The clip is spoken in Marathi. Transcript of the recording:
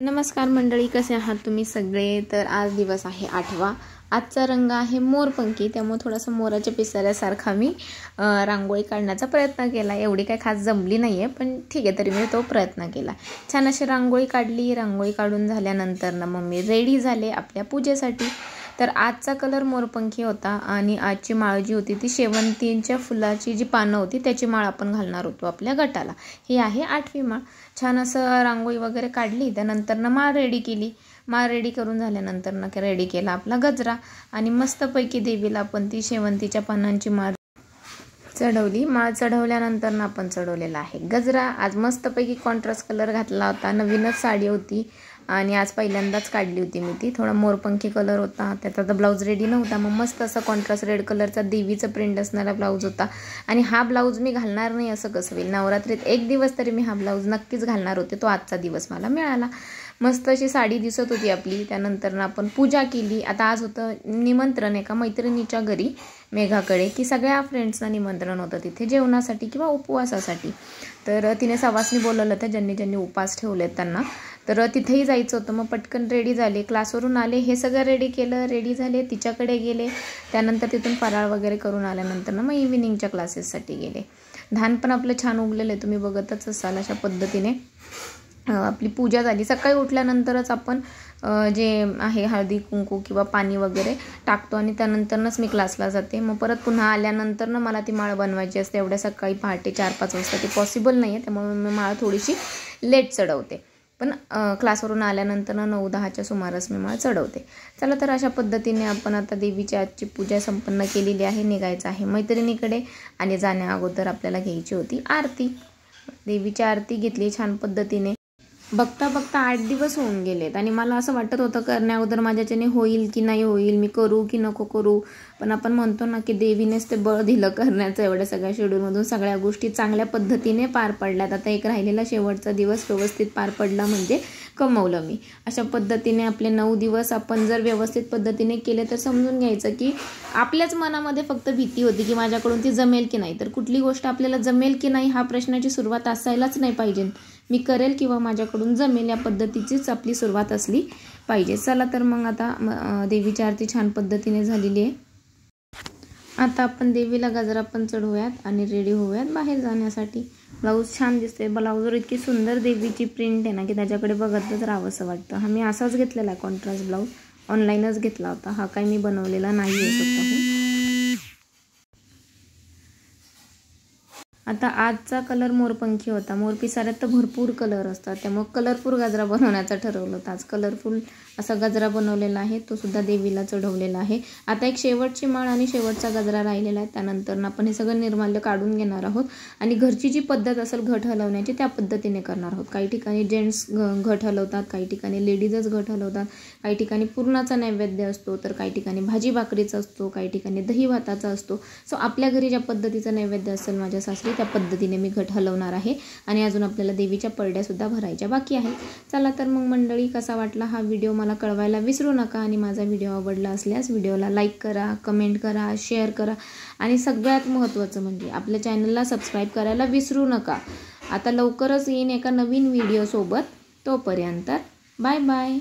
नमस्कार मंडळी, कसे आहात तुम्ही सगळे। तर आज दिवस आहे 8वा। आजचा रंग आहे मोरपंखी, त्यामुळे थोडासा मोराच्या पिसाऱ्यासारखा मी रांगोळी काढण्याचा प्रयत्न केला। एवढी काही खास जमली नाहीये, पण ठीक आहे, तरी मी तो प्रयत्न केला। छान अशी रांगोळी काढली। रांगोळी काढून झाल्यानंतर ना मग मी रेडी झाले आपल्या पूजेसाठी। तर आजचा कलर मोरपंखी होता आणि आजची माळ जी होती ती शेवंतीच्या फुलाची जी पानं होती त्याची माळ आपण घालणार होतो आपल्या गटाला। ही आहे 8वी माळ। छान असं रांगोळी वगैरे काढली, त्यानंतर ना माळ रेडी केली। माळ रेडी करून झाल्यानंतर ना रेडी केला आपला गजरा आणि मस्तपैकी देवीला आपण ती शेवंतीच्या पानांची माळ चढवली। माळ चढवल्यानंतर ना आपण चढवलेला आहे गजरा। आज मस्तपैकी कॉन्ट्रास्ट कलर घातला होता, नवीनच साडी होती आणि आज पहिल्यांदाच काढली होती मी ती। थोडा मोरपंखी कलर होता, त्याचा तर ब्लाऊज रेडी नव्हता, मग मस्त असा कॉन्ट्रास्ट रेड कलरचा देवीचं प्रिंट असणारा ब्लाऊज होता। आणि हा ब्लाऊज मी घालणार नाही असं कसं होईल, नवरात्रीत एक दिवस तरी मी हा ब्लाऊज नक्कीच घालणार होते, तो आजचा दिवस मला मिळाला। मस्त अशी साडी दिसत होती आपली। त्यानंतर ना आपण पूजा केली। आता आज होतं निमंत्रण एका मैत्रिणीच्या घरी मेघाकडे, की सगळ्या फ्रेंड्सना निमंत्रण होतं तिथे जेवणासाठी किंवा उपवासासाठी। तर तिने सवासनी बोलवलं होतं, ज्यांनी ज्यांनी उपवास ठेवलेत त्यांना। तर तिथेही जायचं होतं, मग पटकन रेडी झाले, क्लासवरून आले, हे सगळं रेडी केलं, रेडी झाले, तिच्याकडे गेले। त्यानंतर तिथून फराळ वगैरे करून आल्यानंतर ना मग इव्हिनिंगच्या क्लासेससाठी गेले। धान पण आपलं छान उगलेलं आहे, तुम्ही बघतच असाल। अशा पद्धतीने आपली पूजा झाली। सकाळी उठल्यानंतरच आपण जे आहे हळदी कुंकू किंवा पाणी वगैरे टाकतो आणि त्यानंतरच मी क्लासला जाते। मग परत पुन्हा आल्यानंतर ना मला ती माळ बनवायची असते। एवढ्या सकाळी पहाटे 4-5 वाजता ते पॉसिबल नाही आहे, त्यामुळे मी माळ थोडीशी लेट चढवते, पण क्लासवरून आल्यानंतर 9-10च्या सुमारास मी माळ चढवते। चला, तर अशा पद्धतीने आपण आता देवीची आजची पूजा संपन्न केलेली आहे। निघायचं आहे मैत्रिणीकडे आणि जाण्या अगोदर आपल्याला घ्यायची होती आरती। देवीची आरती घेतली छान पद्धतीने। बघता बघता 8 दिवस होऊन गेलेत आणि मला असं वाटत होतं करण्या अगोदर माझ्याच्याने होईल की नाही होईल, मी करू की नको करू, पण आपण म्हणतो ना की देवीनेच ते बळ दिलं करण्याचं। एवढ्या सगळ्या शेड्यूलमधून सगळ्या गोष्टी चांगल्या पद्धतीने पार पडल्यात। आता एक राहिलेला शेवटचा दिवस व्यवस्थित पार पडला म्हणजे कमवलं मी। अशा पद्धतीने आपले 9 दिवस आपण जर व्यवस्थित पद्धतीने केले तर समजून घ्यायचं की आपल्याच मनामध्ये फक्त भीती होती की माझ्याकडून ती जमेल की नाही। तर कुठली गोष्ट आपल्याला जमेल की नाही हा प्रश्नाची सुरुवात असायलाच नाही पाहिजे। मी करेल किंवा माझ्याकडून जमेल या पद्धतीचीच आपली सुरुवात असली पाहिजे। चला, तर मग आता देवीची आरती छान पद्धतीने झालेली आहे। आता आपण देवीला गजरा पण चढवूयात आणि रेडी होऊयात बाहेर जाण्यासाठी। ब्लाऊज छान दिसते, ब्लाऊजवर इतकी सुंदर देवीची प्रिंट आहे ना की त्याच्याकडे बघतच राहावंसं वाटतं। हा मी असाच घेतलेला आहे कॉन्ट्रास्ट ब्लाऊज, ऑनलाईनच घेतला होता, हा काही मी बनवलेला नाही आहे स्वतःहून। आता आजचा कलर मोरपंखी होता। मोरपिसाऱ्यात तर भरपूर कलर असतात, त्यामुळे कलरफुल गजरा बनवण्याचा ठरवलं होतं। आज कलरफुल असा गजरा बनवलेला आहे, तो सुद्धा देवीला चढवलेला आहे। आता एक शेवटची माळ आणि शेवटचा गजरा राहिलेला आहे, त्यानंतर आपण हे सगळं निर्माल्य काढून घेणार आहोत आणि घरची जी पद्धत असेल घट हलवण्याची त्या पद्धतीने करणार आहोत। काही ठिकाणी जेंट्स घट हलवतात, काही ठिकाणी लेडीजच घट हलवतात, काही ठिकाणी पुरणाचा नैवेद्य असतो, तर काही ठिकाणी भाजी भाकरीचा असतो, काही ठिकाणी दही भाताचा असतो। सो आपल्या घरी ज्या पद्धतीचा नैवेद्य असेल माझ्या सासरी त्या पद्धतीने मी घट हलवणार आहे आणि अजून आपल्याला देवीच्या परड्या सुद्धा भरायच्या बाकी आहेत। चला, तर मग मंडळी, कसा वाटला हा व्हिडिओ मला कळवायला विसरू नका आणि माझा व्हिडिओ आवडला असल्यास व्हिडिओला लाईक करा, कमेंट करा, शेअर करा आणि सगळ्यात महत्त्वाचं म्हणजे आपल्या चॅनलला सबस्क्राईब करायला विसरू नका। आता लवकरच येईन एका नवीन व्हिडिओ सोबत, तोपर्यंत बाय बाय।